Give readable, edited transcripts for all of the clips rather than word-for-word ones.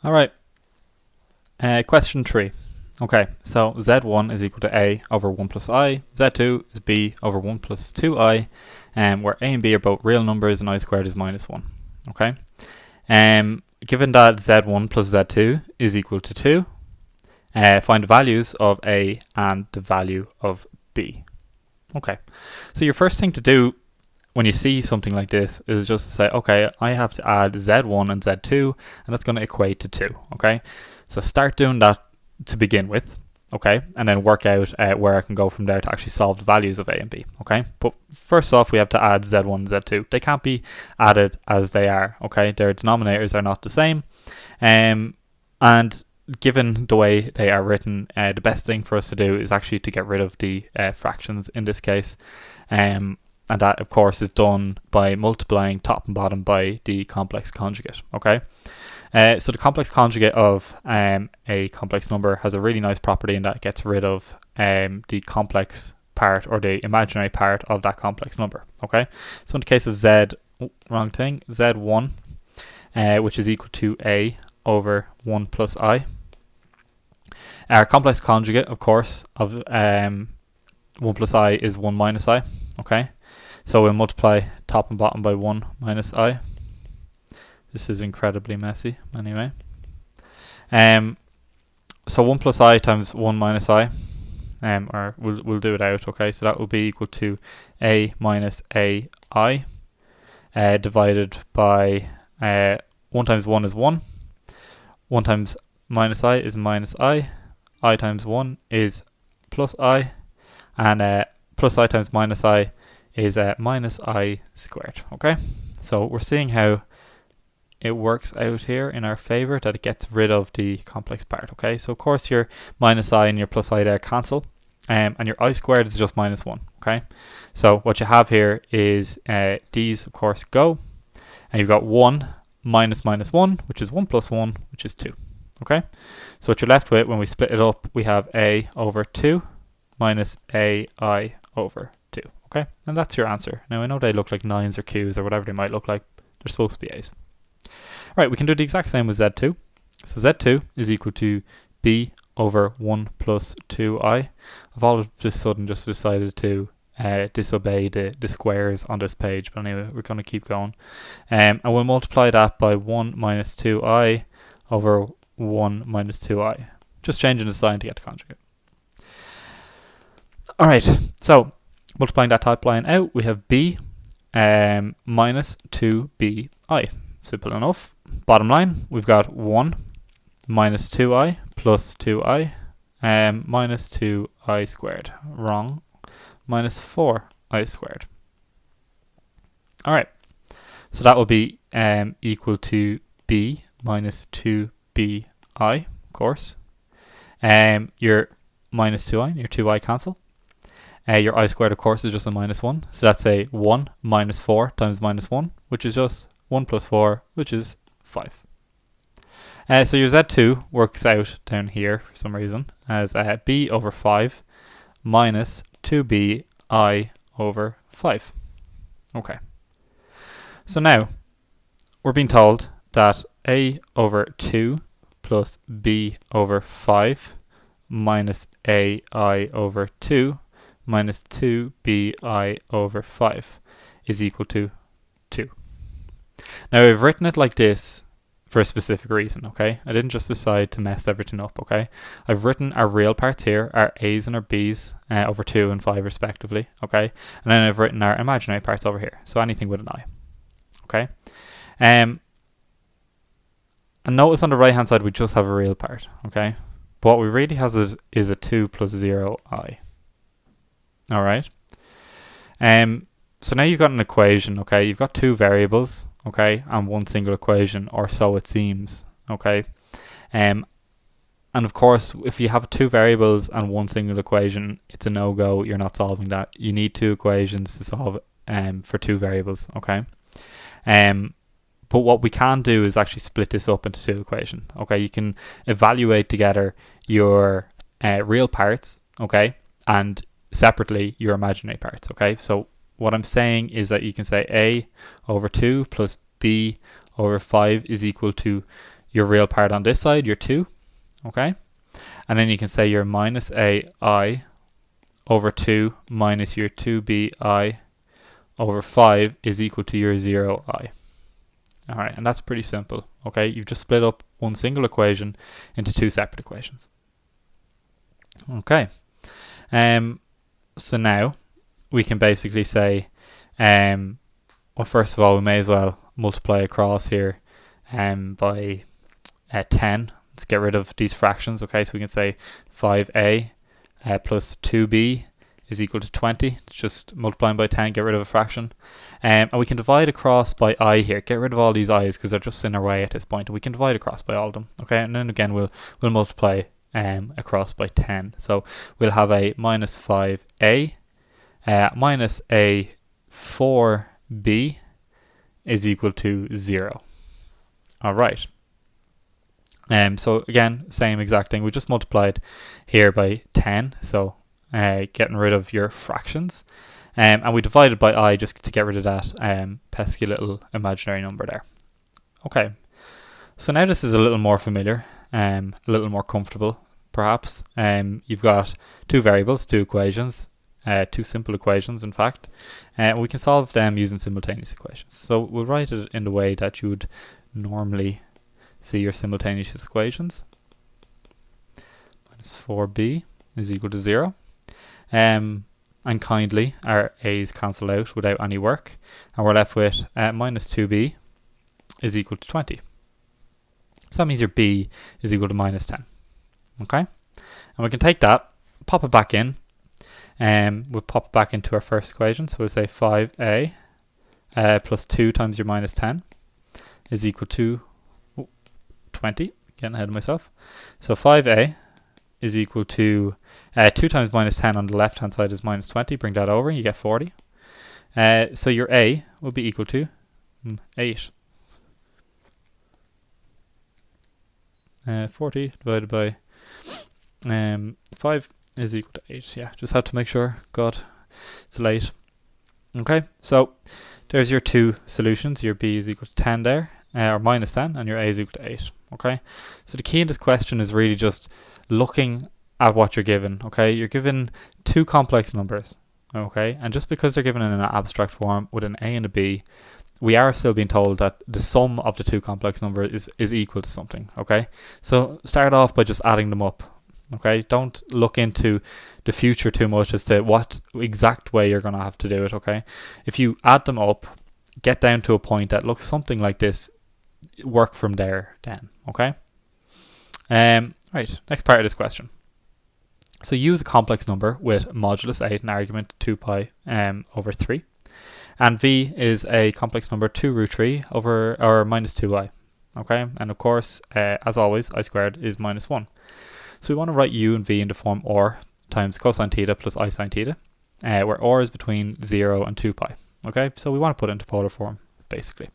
All right. Question 3. Okay, so z1 is equal to a over 1 plus I, z2 is b over 1 plus 2i, where a and b are both real numbers and I squared is minus 1. Okay, given that z1 plus z2 is equal to 2, find the values of a and the value of b. Okay, so your first thing to do when you see something like this is just to say, okay, I have to add z1 and z2, and that's going to equate to 2. Okay, so start doing that to begin with, okay, and then work out where I can go from there to actually solve the values of a and b, okay. But first off, we have to add z1 and z2. They can't be added as they are, okay. Their denominators are not the same, and given the way they are written, the best thing for us to do is actually to get rid of the fractions in this case, and that of course is done by multiplying top and bottom by the complex conjugate, okay. So the complex conjugate of a complex number has a really nice property in that it gets rid of the complex part or the imaginary part of that complex number, okay. So in the case of z1, which is equal to a over 1 plus I, our complex conjugate, of course, of 1 plus I is 1 minus I, okay. So we'll multiply top and bottom by 1 minus I. This is incredibly messy, anyway. So 1 plus I times 1 minus I, or we'll do it out, okay? So that will be equal to a minus ai, divided by 1 times 1 is 1, 1 times minus I is minus I times 1 is plus I, and plus I times minus I is minus I squared, okay? So we're seeing how it works out here in our favor, that it gets rid of the complex part, okay. So of course your minus I and your plus I there cancel, and your I squared is just minus 1, okay. So what you have here is these of course go, and you've got 1 minus minus 1, which is 1 plus 1, which is 2, okay. So what you're left with when we split it up, we have a over 2 minus ai over 2, okay. And that's your answer. Now I know they look like 9s or q's or whatever they might look like, they're supposed to be a's. Right, we can do the exact same with z2. So z2 is equal to b over 1 plus 2i. I've all of a sudden just decided to disobey the squares on this page, but anyway, we're going to keep going. And we'll multiply that by 1 minus 2i over 1 minus 2i. Just changing the sign to get the conjugate. Alright, so multiplying that top line out, we have b minus 2bi. Simple enough. Bottom line, we've got 1 minus 2i plus 2i minus 2i squared. Wrong. Minus 4i squared. Alright, so that will be equal to b minus 2bi, of course. Your minus 2i and your 2i cancel. Your I squared, of course, is just a minus 1. So that's a 1 minus 4 times minus 1, which is just 1 plus 4, which is 5. So your z2 works out down here for some reason as b over 5 minus 2bi over 5. Okay. So now we're being told that a over 2 plus b over 5 minus ai over 2 minus 2bi over 5 is equal to 2. Now I've written it like this for a specific reason, okay? I didn't just decide to mess everything up, okay? I've written our real parts here, our a's and our b's over 2 and 5 respectively, okay? And then I've written our imaginary parts over here, so anything with an I, okay? And notice on the right hand side we just have a real part, okay? But what we really have is a 2 plus 0i. Alright? So now you've got an equation, okay? You've got two variables, okay, and one single equation, or so it seems, okay? And of course, if you have two variables and one single equation, it's a no-go. You're not solving that. You need two equations to solve for two variables, okay? But what we can do is actually split this up into two equations, okay? You can evaluate together your real parts, okay, and separately your imaginary parts, okay? So what I'm saying is that you can say a over 2 plus b over 5 is equal to your real part on this side, your 2, okay? And then you can say your minus ai over 2 minus your 2bi over 5 is equal to your 0i. Alright, and that's pretty simple, okay? You've just split up one single equation into two separate equations. Okay, so now we can basically say, well, first of all, we may as well multiply across here by 10. Let's get rid of these fractions, okay? So we can say 5a plus 2b is equal to 20. It's just multiplying by 10, get rid of a fraction. And we can divide across by I here. Get rid of all these i's because they're just in our way at this point. And we can divide across by all of them, okay? And then again, we'll multiply across by 10. So we'll have a minus 5a minus a 4b is equal to 0. All right. So again, same exact thing. We just multiplied here by 10. So getting rid of your fractions. And we divided by I just to get rid of that pesky little imaginary number there. Okay. So now this is a little more familiar, a little more comfortable, perhaps. You've got two variables, two equations, two simple equations, in fact. We can solve them using simultaneous equations. So we'll write it in the way that you would normally see your simultaneous equations. Minus 4b is equal to 0. And kindly, our a's cancel out without any work. And we're left with minus 2b is equal to 20. So that means your b is equal to minus 10. Okay? And we can take that, pop it back in, and we'll pop it back into our first equation. So we'll say 5a plus 2 times your minus 10 is equal to 20. Getting ahead of myself. So 5a is equal to 2 times minus 10 on the left hand side is minus 20. Bring that over and you get 40. So your a will be equal to 8. 40 divided by 5 is equal to 8. Yeah, just have to make sure. God, it's late. Okay, so there's your two solutions. Your b is equal to 10 there, or minus 10, and your a is equal to 8. Okay, so the key in this question is really just looking at what you're given. Okay, you're given two complex numbers. Okay, and just because they're given in an abstract form with an a and a b, we are still being told that the sum of the two complex numbers is equal to something. Okay, so start off by just adding them up. Okay, don't look into the future too much as to what exact way you're going to have to do it. Okay, if you add them up, get down to a point that looks something like this, work from there then. Okay, right, next part of this question. So use a complex number with modulus 8 and argument 2 pi over 3. And v is a complex number 2 root 3 over or minus 2i. Okay, and of course, as always, I squared is minus 1. So we want to write u and v in the form or times cosine theta plus I sine theta, where or is between 0 and 2 pi. Okay, so we want to put it into polar form, basically.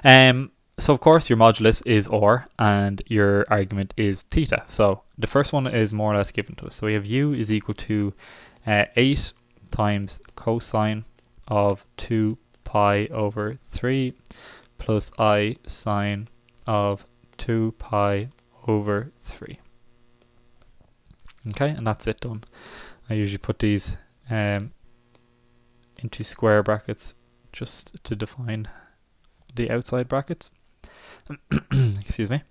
So of course your modulus is or and your argument is theta. So the first one is more or less given to us. So we have u is equal to 8 times cosine of 2 pi over 3 plus I sine of 2 pi over 3. Okay, and that's it done. I usually put these into square brackets just to define the outside brackets. Excuse me.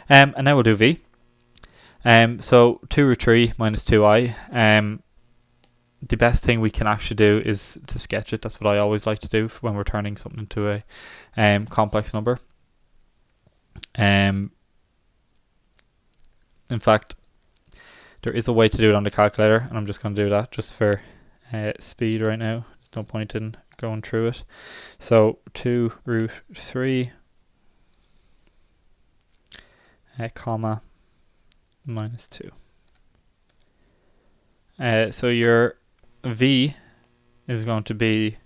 And now we'll do v. So 2 root 3 minus 2i. The best thing we can actually do is to sketch it. That's what I always like to do when we're turning something into a complex number. In fact, there is a way to do it on the calculator, and I'm just going to do that just for speed right now. There's no point in going through it. So 2 root 3 comma minus 2. So your v is going to be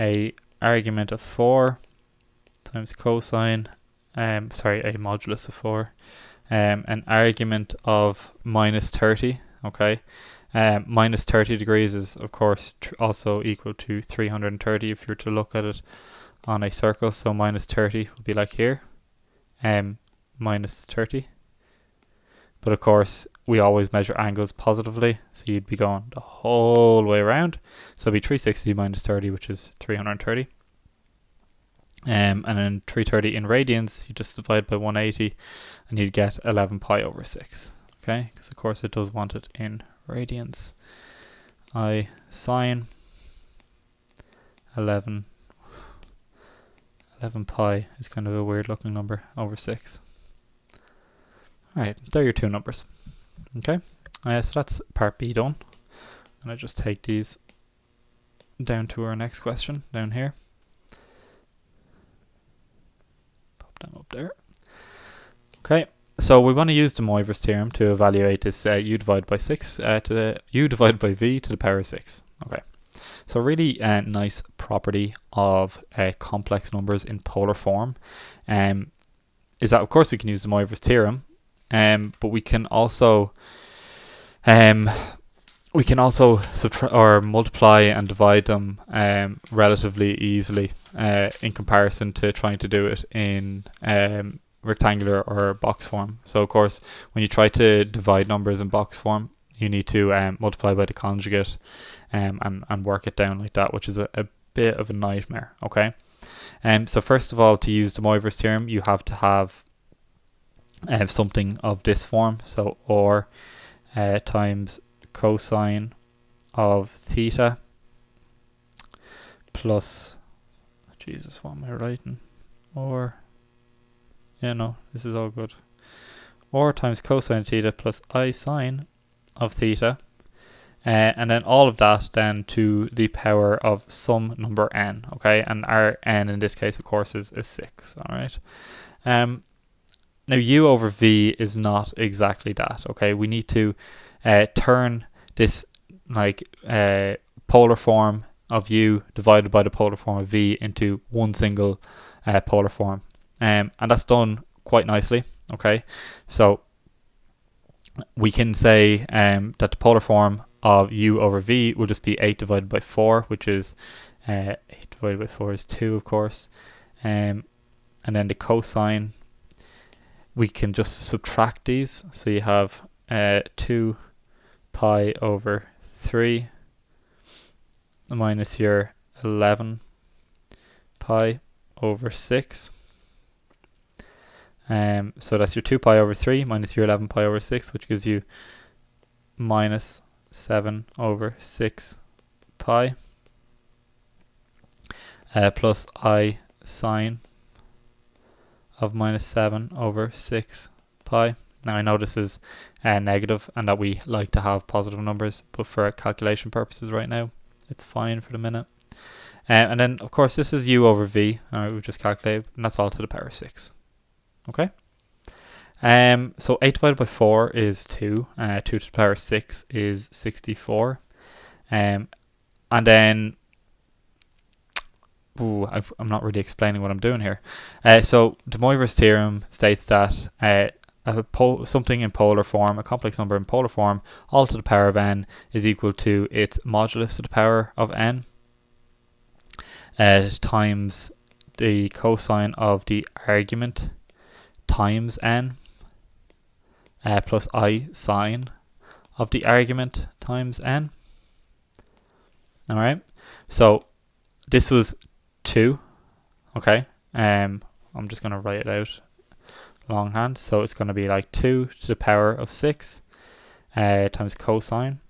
a argument of 4 times cosine, a modulus of 4, an argument of minus 30, okay. Minus 30 degrees is of course also equal to 330 if you were to look at it on a circle, so minus 30 would be like here. minus 30. But of course, we always measure angles positively, so you'd be going the whole way around. So it'd be 360 minus 30, which is 330. And then 330 in radians, you just divide by 180, and you'd get 11 pi over 6. Okay, because of course it does want it in radians. I sine 11 pi is kind of a weird looking number over 6. Alright, there are your two numbers. Okay, so that's part B done. And I just take these down to our next question down here. Pop them up there. Okay, so we want to use de Moivre's theorem to evaluate this u divided by 6 u divided by v to the power of 6. Okay, so really nice property of complex numbers in polar form is that of course we can use de Moivre's theorem, but we can also subtract or multiply and divide them relatively easily in comparison to trying to do it in rectangular or box form. So of course, when you try to divide numbers in box form, you need to multiply by the conjugate and work it down like that, which is a bit of a nightmare. Okay, so first of all, to use de Moivre's theorem, you have to have something of this form. So or times cosine of theta plus, Jesus, what am I writing? Or, yeah, no, this is all good. Or times cosine theta plus I sine of theta, and then all of that then to the power of some number n. Okay, and our n in this case, of course, is 6. All right. Now u over v is not exactly that. Okay, we need to turn this like polar form of u divided by the polar form of v into one single polar form, and that's done quite nicely. Okay, so we can say that the polar form of u over v will just be 8 divided by 4, which is 8 divided by 4 is 2, of course, and then the cosine, we can just subtract these. So you have 2 pi over 3 minus your 11 pi over 6. So that's your 2 pi over 3 minus your 11 pi over 6, which gives you minus 7 over 6 pi plus I sine of minus 7 over 6 pi. Now I know this is negative and that we like to have positive numbers, but for calculation purposes right now, it's fine for the minute. And then of course this is u over v, we've just calculated, and that's all to the power 6. Okay. So 8 divided by 4 is 2. 2 to the power 6 is 64. And then I'm not really explaining what I'm doing here. So de Moivre's theorem states that something in polar form, a complex number in polar form, all to the power of n is equal to its modulus to the power of n times the cosine of the argument times n plus I sine of the argument times n. Alright, so this was 2. Okay, I'm just going to write it out longhand. So it's going to be like 2 to the power of 6 times cosine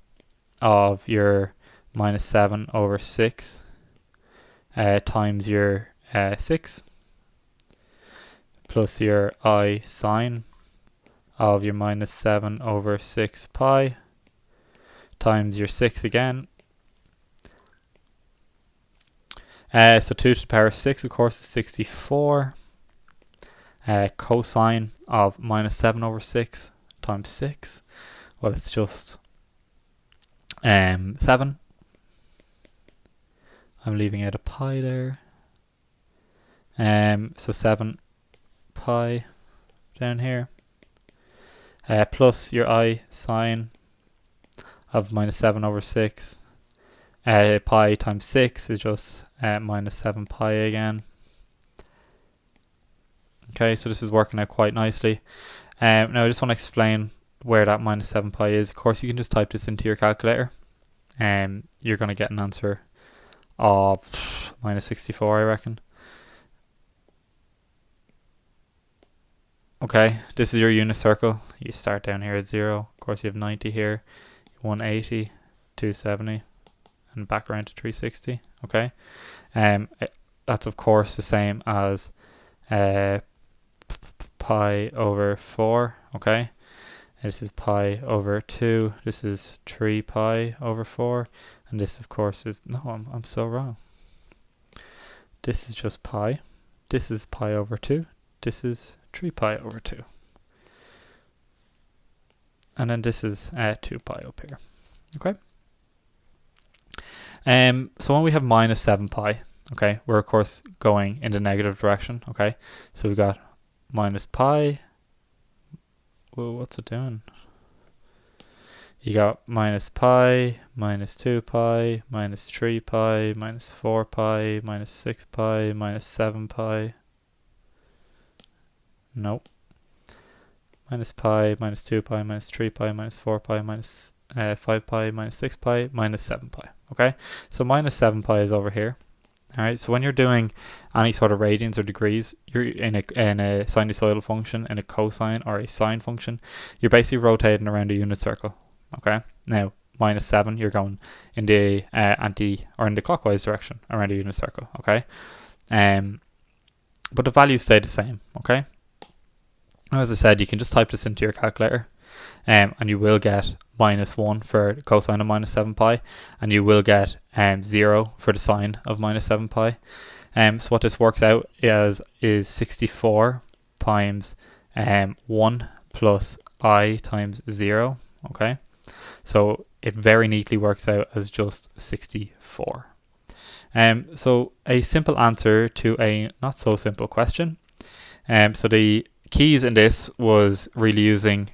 of your minus 7 over 6 times your 6 plus your I sine of your minus 7 over 6 pi times your 6 again. So 2 to the power of 6, of course, is 64. Cosine of minus 7 over 6 times 6. Well, it's just 7. I'm leaving out a pi there. So 7 pi down here. Plus your I sine of minus 7 over 6. Pi times 6 is just minus 7 pi again. Okay, so this is working out quite nicely. Now I just want to explain where that minus 7 pi is. Of course, you can just type this into your calculator, and you're going to get an answer of minus 64, I reckon. Okay, this is your unit circle. You start down here at 0. Of course, you have 90 here, 180, 270, and back around to 360. Okay, that's of course the same as pi over 4. Okay, and this is pi over 2. This is 3 pi over 4, and this of course is I'm so wrong. This is just pi. This is pi over 2. This is 3 pi over 2. And then this is 2 pi up here. Okay. So when we have minus 7 pi, okay, we're of course going in the negative direction. Okay, so we've got minus pi. Whoa, what's it doing? You got minus pi, minus 2 pi, minus 3 pi, minus 4 pi, minus 6 pi, minus 7 pi. Nope. Minus pi, minus 2 pi, minus 3 pi, minus 4 pi, minus 5 pi, minus 6 pi, minus 7 pi. Okay, so minus 7 pi is over here. Alright, so when you're doing any sort of radians or degrees, you're in a sinusoidal function, in a cosine or a sine function, you're basically rotating around a unit circle. Okay, now minus 7, you're going in the in the clockwise direction around a unit circle. Okay, but the values stay the same. Okay. Now, as I said, you can just type this into your calculator, and you will get minus 1 for cosine of minus 7 pi, and you will get 0 for the sine of minus 7 pi. So what this works out is 64 times 1 plus I times 0. Okay, so it very neatly works out as just 64. So a simple answer to a not so simple question. So the keys in this was really using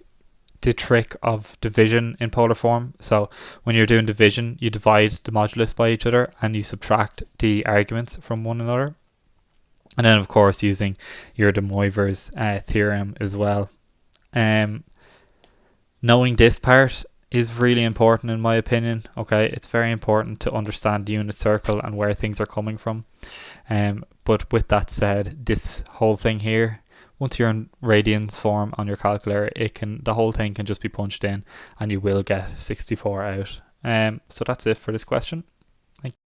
the trick of division in polar form. So when you're doing division, you divide the modulus by each other and you subtract the arguments from one another. And then of course using your de Moivre's theorem as well. Knowing this part is really important in my opinion. Okay, it's very important to understand the unit circle and where things are coming from. But with that said, this whole thing here, once you're in radian form on your calculator, the whole thing can just be punched in and you will get 64 out. So that's it for this question. Thank you.